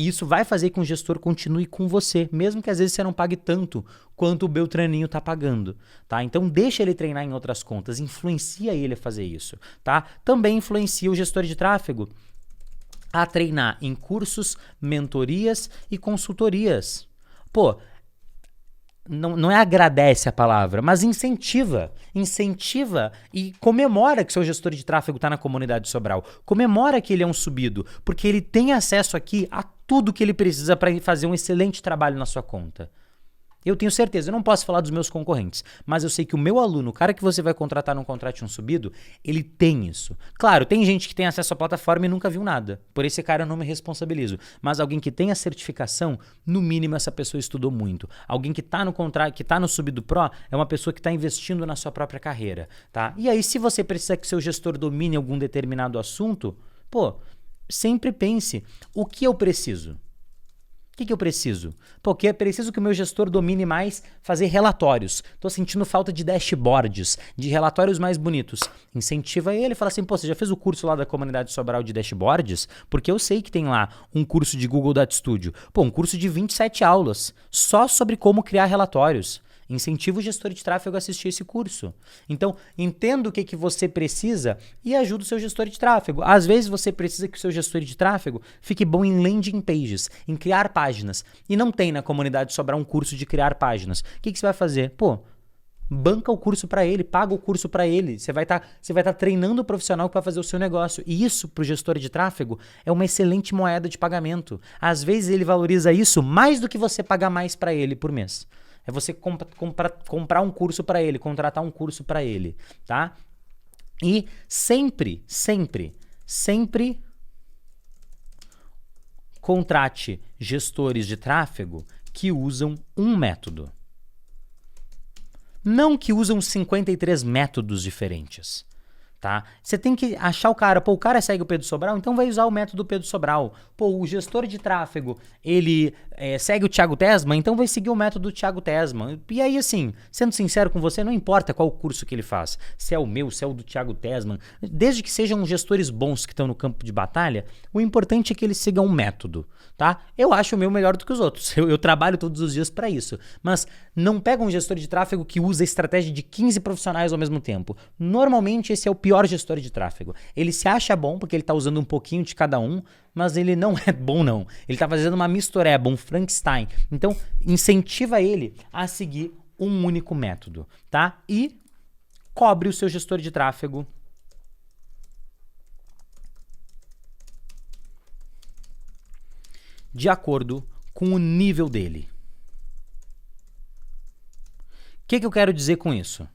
E isso vai fazer com que o gestor continue com você, mesmo que às vezes você não pague tanto quanto o Beltraninho está pagando, tá? Então deixa ele treinar em outras contas, influencia ele a fazer isso, tá? Também influencia o gestor de tráfego a treinar em cursos, mentorias e consultorias. Pô, não é agradece a palavra, mas incentiva. Incentiva e comemora que seu gestor de tráfego está na comunidade Sobral. Comemora que ele é um subido, porque ele tem acesso aqui a tudo que ele precisa para fazer um excelente trabalho na sua conta. Eu tenho certeza, eu não posso falar dos meus concorrentes, mas eu sei que o meu aluno, o cara que você vai contratar num Contrate um Subido, ele tem isso. Claro, tem gente que tem acesso à plataforma e nunca viu nada. Por esse cara eu não me responsabilizo. Mas alguém que tem a certificação, no mínimo essa pessoa estudou muito. Alguém que está no contrato, que está no Subido Pro, é uma pessoa que está investindo na sua própria carreira, tá? E aí, se você precisa que seu gestor domine algum determinado assunto, pô, sempre pense, o que eu preciso? O que eu preciso? Porque é preciso que o meu gestor domine mais fazer relatórios. Estou sentindo falta de dashboards, de relatórios mais bonitos. Incentiva ele, fala assim, pô, você já fez o curso lá da comunidade Sobral de dashboards? Porque eu sei que tem lá um curso de Google Data Studio. Pô, um curso de 27 aulas, só sobre como criar relatórios. Incentiva o gestor de tráfego a assistir esse curso. Então, entenda o que você precisa e ajuda o seu gestor de tráfego. Às vezes você precisa que o seu gestor de tráfego fique bom em landing pages, em criar páginas. E não tem na comunidade Sobral um curso de criar páginas. O que você vai fazer? Pô, banca o curso para ele, paga o curso para ele. Você vai tá treinando o profissional para fazer o seu negócio. E isso, para o gestor de tráfego, é uma excelente moeda de pagamento. Às vezes ele valoriza isso mais do que você pagar mais para ele por mês. É você comprar um curso para ele, contratar um curso para ele, tá? E sempre contrate gestores de tráfego que usam um método. Não que usam 53 métodos diferentes. Tá? Você tem que achar o cara, pô, o cara segue o Pedro Sobral, então vai usar o método Pedro Sobral. Pô, o gestor de tráfego, ele segue o Thiago Tesman, então vai seguir o método Thiago Tesman. E aí, assim, sendo sincero com você, não importa qual curso que ele faz, se é o meu, se é o do Thiago Tesman, desde que sejam gestores bons que estão no campo de batalha, o importante é que eles sigam um método, tá? Eu acho o meu melhor do que os outros, eu trabalho todos os dias para isso, mas não pega um gestor de tráfego que usa a estratégia de 15 profissionais ao mesmo tempo. Normalmente esse é o pior gestor de tráfego. Ele se acha bom porque ele está usando um pouquinho de cada um, mas ele não é bom não. Ele está fazendo uma mistureba, um Frankenstein. Então, incentiva ele a seguir um único método, tá? E cobre o seu gestor de tráfego de acordo com o nível dele. O que eu quero dizer com isso?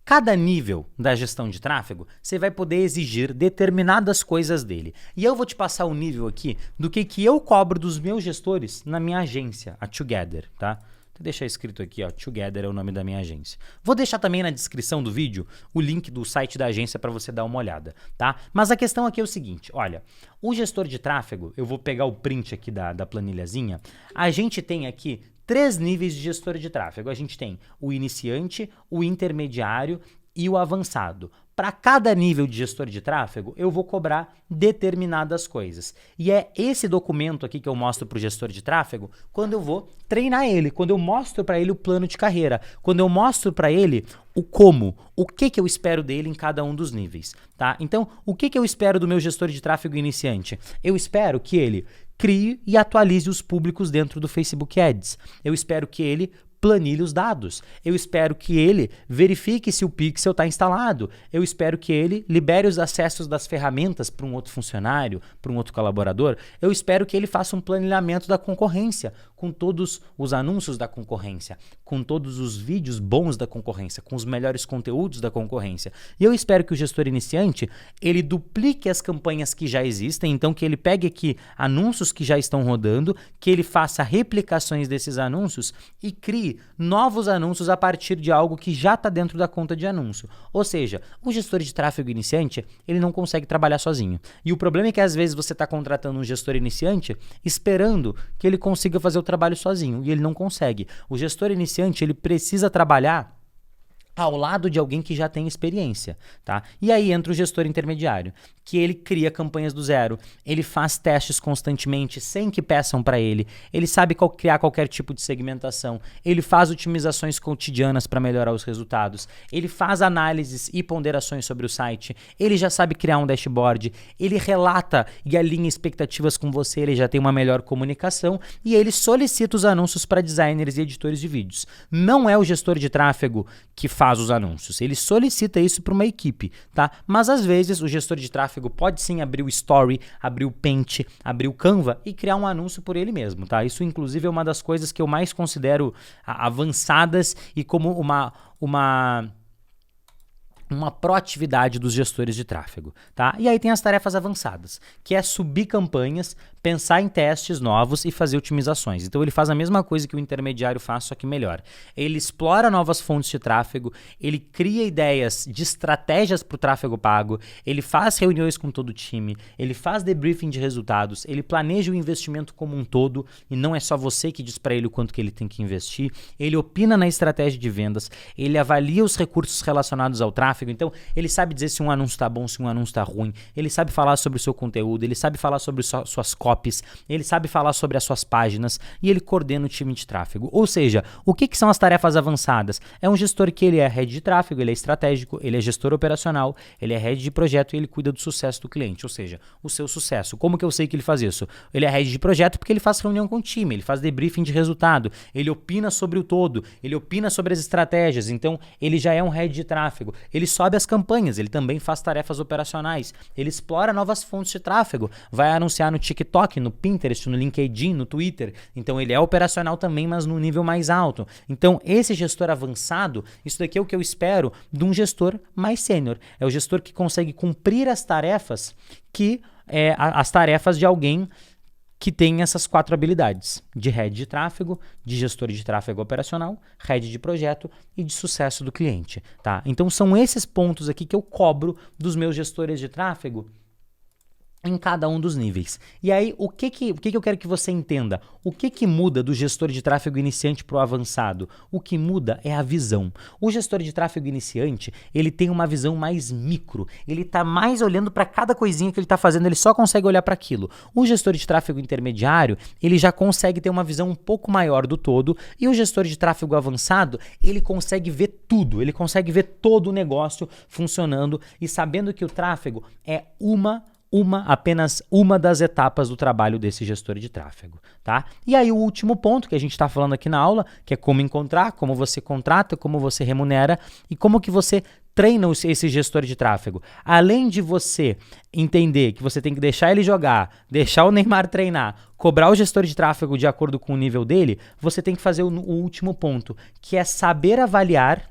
Cada nível da gestão de tráfego, você vai poder exigir determinadas coisas dele. E eu vou te passar o nível aqui do que eu cobro dos meus gestores na minha agência, a Together, tá? Vou deixar escrito aqui, ó, Together é o nome da minha agência. Vou deixar também na descrição do vídeo o link do site da agência para você dar uma olhada, tá? Mas a questão aqui é o seguinte, olha, o gestor de tráfego, eu vou pegar o print aqui da planilhazinha, a gente tem aqui 3 níveis de gestor de tráfego. A gente tem o iniciante, o intermediário e o avançado. Para cada nível de gestor de tráfego, eu vou cobrar determinadas coisas. E é esse documento aqui que eu mostro para o gestor de tráfego quando eu vou treinar ele, quando eu mostro para ele o plano de carreira, quando eu mostro para ele o como, o que eu espero dele em cada um dos níveis, tá? Então, o que eu espero do meu gestor de tráfego iniciante? Eu espero que ele crie e atualize os públicos dentro do Facebook Ads. Eu espero que ele planilhe os dados. Eu espero que ele verifique se o pixel está instalado. Eu espero que ele libere os acessos das ferramentas para um outro funcionário, para um outro colaborador. Eu espero que ele faça um planilhamento da concorrência. com todos os anúncios da concorrência, com todos os vídeos bons da concorrência, com os melhores conteúdos da concorrência. E eu espero que o gestor iniciante, ele duplique as campanhas que já existem, então que ele pegue aqui anúncios que já estão rodando, que ele faça replicações desses anúncios e crie novos anúncios a partir de algo que já está dentro da conta de anúncio. Ou seja, o gestor de tráfego iniciante, ele não consegue trabalhar sozinho. E o problema é que às vezes você está contratando um gestor iniciante esperando que ele consiga fazer o trabalho sozinho, e ele não consegue. O gestor iniciante, ele precisa trabalhar ao lado de alguém que já tem experiência, tá? E aí entra o gestor intermediário, que ele cria campanhas do zero, ele faz testes constantemente sem que peçam para ele sabe criar qualquer tipo de segmentação, ele faz otimizações cotidianas para melhorar os resultados, ele faz análises e ponderações sobre o site, ele já sabe criar um dashboard, ele relata e alinha expectativas com você, ele já tem uma melhor comunicação e ele solicita os anúncios para designers e editores de vídeos. Não é o gestor de tráfego que faz os anúncios, ele solicita isso para uma equipe, tá? Mas às vezes o gestor de tráfego pode sim abrir o Story, abrir o Paint, abrir o Canva e criar um anúncio por ele mesmo, tá? Isso inclusive é uma das coisas que eu mais considero avançadas e como uma proatividade dos gestores de tráfego, tá? E aí tem as tarefas avançadas, que é subir campanhas, pensar em testes novos e fazer otimizações. Então ele faz a mesma coisa que o intermediário faz, só que melhor. Ele explora novas fontes de tráfego, ele cria ideias de estratégias para o tráfego pago, ele faz reuniões com todo o time, ele faz debriefing de resultados, ele planeja o investimento como um todo e não é só você que diz para ele o quanto que ele tem que investir, ele opina na estratégia de vendas, ele avalia os recursos relacionados ao tráfego. Então, ele sabe dizer se um anúncio está bom, se um anúncio está ruim, ele sabe falar sobre o seu conteúdo, ele sabe falar sobre suas copies, ele sabe falar sobre as suas páginas e ele coordena o time de tráfego. Ou seja, o que são as tarefas avançadas? É um gestor que ele é head de tráfego, ele é estratégico, ele é gestor operacional, ele é head de projeto e ele cuida do sucesso do cliente, ou seja, o seu sucesso. Como que eu sei que ele faz isso? Ele é head de projeto porque ele faz reunião com o time, ele faz debriefing de resultado, ele opina sobre o todo, ele opina sobre as estratégias, então ele já é um head de tráfego, ele sobe as campanhas, ele também faz tarefas operacionais, ele explora novas fontes de tráfego, vai anunciar no TikTok, no Pinterest, no LinkedIn, no Twitter, então ele é operacional também, mas no nível mais alto. Então esse gestor avançado, isso daqui é o que eu espero de um gestor mais sênior, é o gestor que consegue cumprir as tarefas as tarefas de alguém que tem essas 4 habilidades, de head de tráfego, de gestor de tráfego operacional, head de projeto e de sucesso do cliente, tá? Então são esses pontos aqui que eu cobro dos meus gestores de tráfego em cada um dos níveis. E aí, o que eu quero que você entenda? O que muda do gestor de tráfego iniciante para o avançado? O que muda é a visão. O gestor de tráfego iniciante, ele tem uma visão mais micro. Ele está mais olhando para cada coisinha que ele está fazendo, ele só consegue olhar para aquilo. O gestor de tráfego intermediário, ele já consegue ter uma visão um pouco maior do todo, e o gestor de tráfego avançado, ele consegue ver tudo, ele consegue ver todo o negócio funcionando e sabendo que o tráfego é apenas uma das etapas do trabalho desse gestor de tráfego, tá? E aí o último ponto que a gente está falando aqui na aula, que é como encontrar, como você contrata, como você remunera e como que você treina esse gestor de tráfego. Além de você entender que você tem que deixar ele jogar, deixar o Neymar treinar, cobrar o gestor de tráfego de acordo com o nível dele, você tem que fazer o último ponto, que é saber avaliar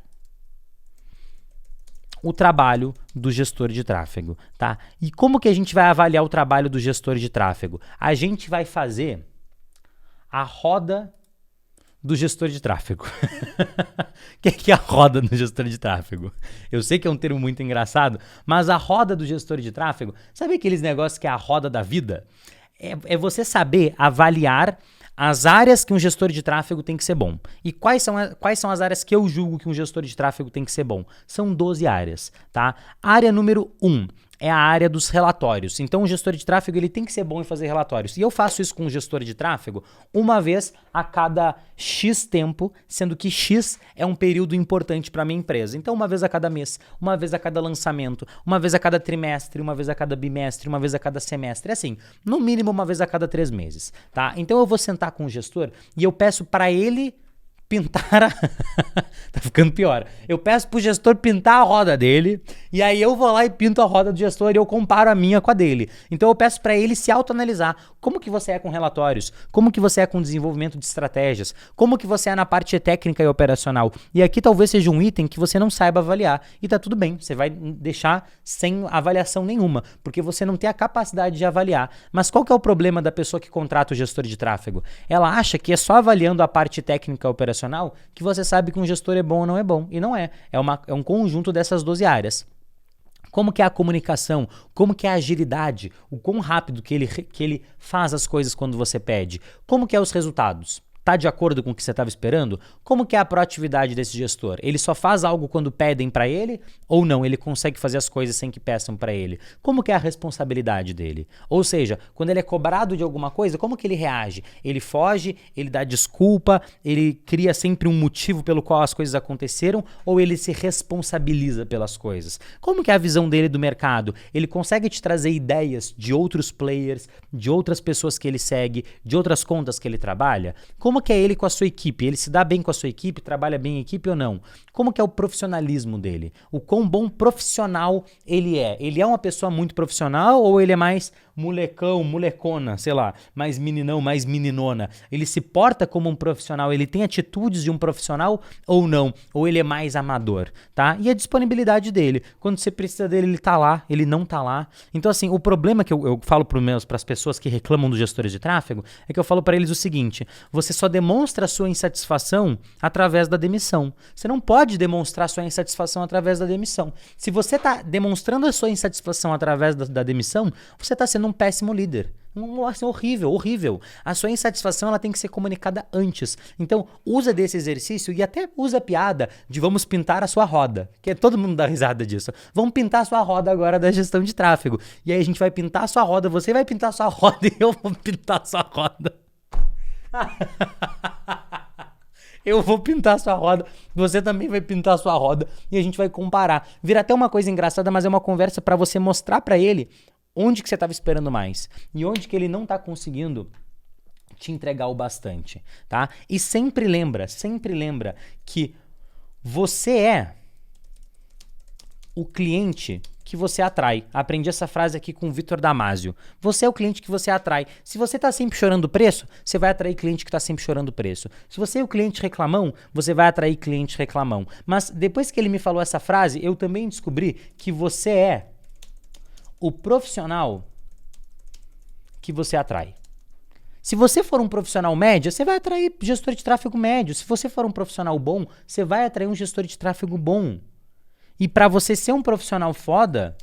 o trabalho do gestor de tráfego, tá? E como que a gente vai avaliar o trabalho do gestor de tráfego? A gente vai fazer a roda do gestor de tráfego. O que é a roda do gestor de tráfego? Eu sei que é um termo muito engraçado, mas a roda do gestor de tráfego, sabe aqueles negócios que é a roda da vida? É você saber avaliar as áreas que um gestor de tráfego tem que ser bom. E quais são as áreas que eu julgo que um gestor de tráfego tem que ser bom? São 12 áreas, tá? Área número 1 é a área dos relatórios. Então, o gestor de tráfego ele tem que ser bom em fazer relatórios. E eu faço isso com o gestor de tráfego uma vez a cada X tempo, sendo que X é um período importante para a minha empresa. Então, uma vez a cada mês, uma vez a cada lançamento, uma vez a cada trimestre, uma vez a cada bimestre, uma vez a cada semestre. Assim, no mínimo uma vez a cada 3 meses, tá? Então, eu vou sentar com o gestor e eu peço para ele pintar a... Tá ficando pior. Eu peço pro gestor pintar a roda dele, e aí eu vou lá e pinto a roda do gestor e eu comparo a minha com a dele. Então eu peço para ele se autoanalisar. Como que você é com relatórios? Como que você é com desenvolvimento de estratégias? Como que você é na parte técnica e operacional? E aqui talvez seja um item que você não saiba avaliar. E tá tudo bem, você vai deixar sem avaliação nenhuma, porque você não tem a capacidade de avaliar. Mas qual que é o problema da pessoa que contrata o gestor de tráfego? Ela acha que é só avaliando a parte técnica e operacional que você sabe que um gestor é bom ou não é bom. E não é. É um conjunto dessas 12 áreas. Como que é a comunicação, como que é a agilidade, o quão rápido que ele faz as coisas quando você pede, como que é os resultados. Tá de acordo com o que você estava esperando? Como que é a proatividade desse gestor? Ele só faz algo quando pedem para ele ou não? Ele consegue fazer as coisas sem que peçam para ele? Como que é a responsabilidade dele? Ou seja, quando ele é cobrado de alguma coisa, como que ele reage? Ele foge, ele dá desculpa, ele cria sempre um motivo pelo qual as coisas aconteceram ou ele se responsabiliza pelas coisas? Como que é a visão dele do mercado? Ele consegue te trazer ideias de outros players, de outras pessoas que ele segue, de outras contas que ele trabalha? Como que é ele com a sua equipe? Ele se dá bem com a sua equipe? Trabalha bem em equipe ou não? Como que é o profissionalismo dele? O quão bom profissional ele é? Ele é uma pessoa muito profissional ou ele é mais molecão, molecona, sei lá, mais meninão, mais meninona? Ele se porta como um profissional? Ele tem atitudes de um profissional ou não? Ou ele é mais amador, tá? E a disponibilidade dele. Quando você precisa dele, ele tá lá, ele não tá lá. Então, assim, o problema que eu falo para as pessoas que reclamam dos gestores de tráfego é que eu falo para eles o seguinte: você só demonstra a sua insatisfação através da demissão. Você não pode demonstrar a sua insatisfação através da demissão. Se você está demonstrando a sua insatisfação através da demissão, você está sendo um péssimo líder. Assim, horrível, horrível. A sua insatisfação ela tem que ser comunicada antes. Então, usa desse exercício e até usa a piada de vamos pintar a sua roda. Que todo mundo dá risada disso. Vamos pintar a sua roda agora da gestão de tráfego. E aí a gente vai pintar a sua roda, você vai pintar a sua roda e eu vou pintar a sua roda. Eu vou pintar a sua roda, você também vai pintar a sua roda e a gente vai comparar. Vira até uma coisa engraçada, mas é uma conversa para você mostrar para ele onde que você estava esperando mais e onde que ele não está conseguindo te entregar o bastante, tá? E sempre lembra que você é o cliente que você atrai. Aprendi essa frase aqui com o Vitor Damasio. Você é o cliente que você atrai. Se você está sempre chorando preço, você vai atrair cliente que está sempre chorando preço. Se você é o cliente reclamão, você vai atrair cliente reclamão. Mas depois que ele me falou essa frase, eu também descobri que você é o profissional que você atrai. Se você for um profissional médio, você vai atrair gestor de tráfego médio. Se você for um profissional bom, você vai atrair um gestor de tráfego bom. E para você ser um profissional foda,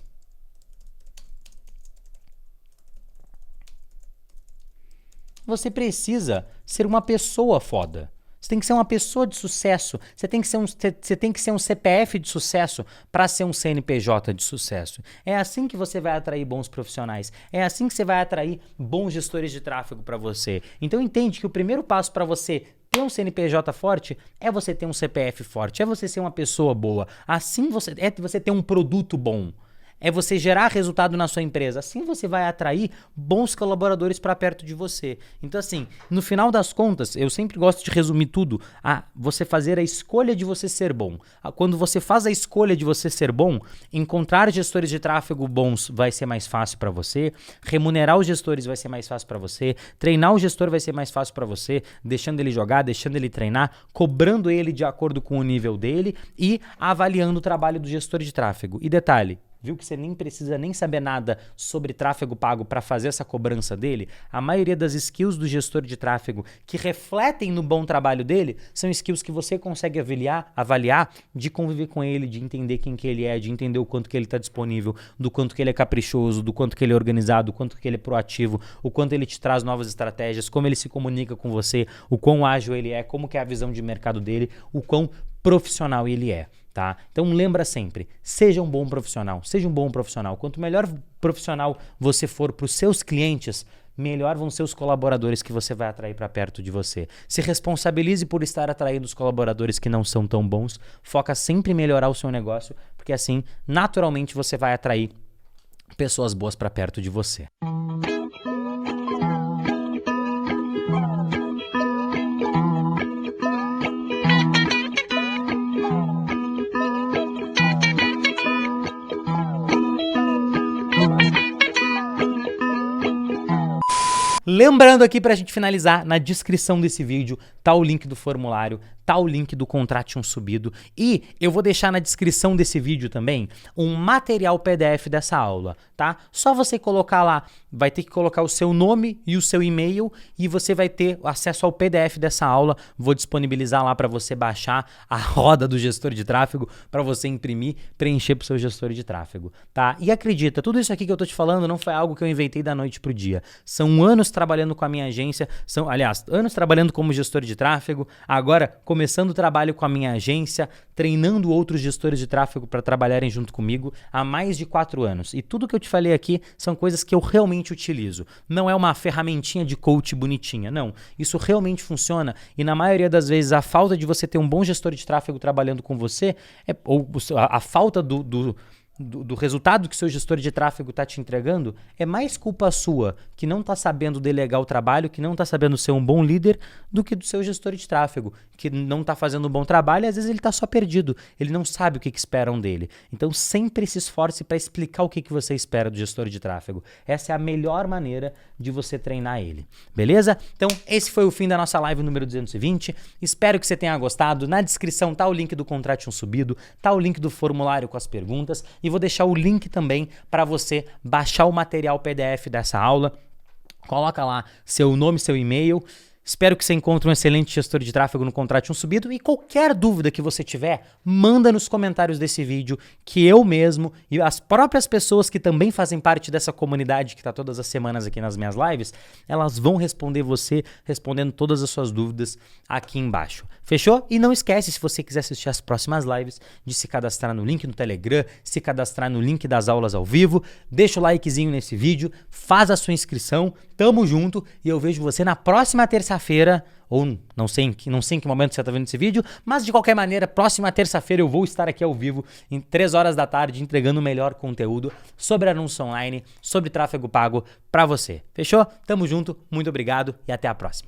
você precisa ser uma pessoa foda. Você tem que ser uma pessoa de sucesso. Você tem que ser um CPF de sucesso para ser um CNPJ de sucesso. É assim que você vai atrair bons profissionais. É assim que você vai atrair bons gestores de tráfego para você. Então entende que o primeiro passo para você ter um CNPJ forte é você ter um CPF forte, é você ser uma pessoa boa. Assim você ter um produto bom. É você gerar resultado na sua empresa. Assim você vai atrair bons colaboradores para perto de você. Então assim, no final das contas, eu sempre gosto de resumir tudo a você fazer a escolha de você ser bom. Quando você faz a escolha de você ser bom, encontrar gestores de tráfego bons vai ser mais fácil para você, remunerar os gestores vai ser mais fácil para você, treinar o gestor vai ser mais fácil para você, deixando ele jogar, deixando ele treinar, cobrando ele de acordo com o nível dele e avaliando o trabalho do gestor de tráfego. E detalhe, viu que você nem precisa nem saber nada sobre tráfego pago para fazer essa cobrança dele? A maioria das skills do gestor de tráfego que refletem no bom trabalho dele são skills que você consegue avaliar de conviver com ele, de entender quem que ele é, de entender o quanto que ele está disponível, do quanto que ele é caprichoso, do quanto que ele é organizado, do quanto que ele é proativo, o quanto ele te traz novas estratégias, como ele se comunica com você, o quão ágil ele é, como que é a visão de mercado dele, o quão profissional ele é. Tá? Então lembra sempre, seja um bom profissional, seja um bom profissional. Quanto melhor profissional você for para os seus clientes, melhor vão ser os colaboradores que você vai atrair para perto de você. Se responsabilize por estar atraindo os colaboradores que não são tão bons, foca sempre em melhorar o seu negócio, porque assim, naturalmente você vai atrair pessoas boas para perto de você. Lembrando aqui pra gente finalizar, na descrição desse vídeo tá o link do formulário, tá o link do Contrate um Subido e eu vou deixar na descrição desse vídeo também um material PDF dessa aula, tá? Só você colocar lá, vai ter que colocar o seu nome e o seu e-mail e você vai ter acesso ao PDF dessa aula. Vou disponibilizar lá para você baixar a roda do gestor de tráfego para você imprimir, preencher pro seu gestor de tráfego, tá? E acredita, tudo isso aqui que eu tô te falando não foi algo que eu inventei da noite pro dia. São anos trabalhando com a minha agência, anos trabalhando como gestor de tráfego, agora começando o trabalho com a minha agência, treinando outros gestores de tráfego para trabalharem junto comigo há mais de 4 anos. E tudo que eu te falei aqui são coisas que eu realmente utilizo. Não é uma ferramentinha de coach bonitinha, não. Isso realmente funciona e na maioria das vezes a falta de você ter um bom gestor de tráfego trabalhando com você, ou a falta do resultado que seu gestor de tráfego está te entregando é mais culpa sua, que não está sabendo delegar o trabalho, que não está sabendo ser um bom líder, do que do seu gestor de tráfego, que não está fazendo um bom trabalho e às vezes ele está só perdido, ele não sabe o que esperam dele. Então sempre se esforce para explicar o que você espera do gestor de tráfego. Essa é a melhor maneira de você treinar ele, beleza? Então esse foi o fim da nossa live número 220, espero que você tenha gostado. Na descrição tá o link do Contrate um Subido, tá o link do formulário com as perguntas e vou deixar o link também para você baixar o material PDF dessa aula. Coloca lá seu nome, seu e-mail. Espero que você encontre um excelente gestor de tráfego no Contrate um Subido e qualquer dúvida que você tiver, manda nos comentários desse vídeo que eu mesmo e as próprias pessoas que também fazem parte dessa comunidade que está todas as semanas aqui nas minhas lives, elas vão responder você, respondendo todas as suas dúvidas aqui embaixo. Fechou? E não esquece, se você quiser assistir as próximas lives, de se cadastrar no link no Telegram, se cadastrar no link das aulas ao vivo, deixa o likezinho nesse vídeo, faz a sua inscrição, tamo junto e eu vejo você na próxima terça-feira, ou não sei em que momento você está vendo esse vídeo, mas de qualquer maneira, próxima terça-feira eu vou estar aqui ao vivo, em 3 horas da tarde, entregando o melhor conteúdo sobre anúncio online, sobre tráfego pago para você. Fechou? Tamo junto, muito obrigado e até a próxima.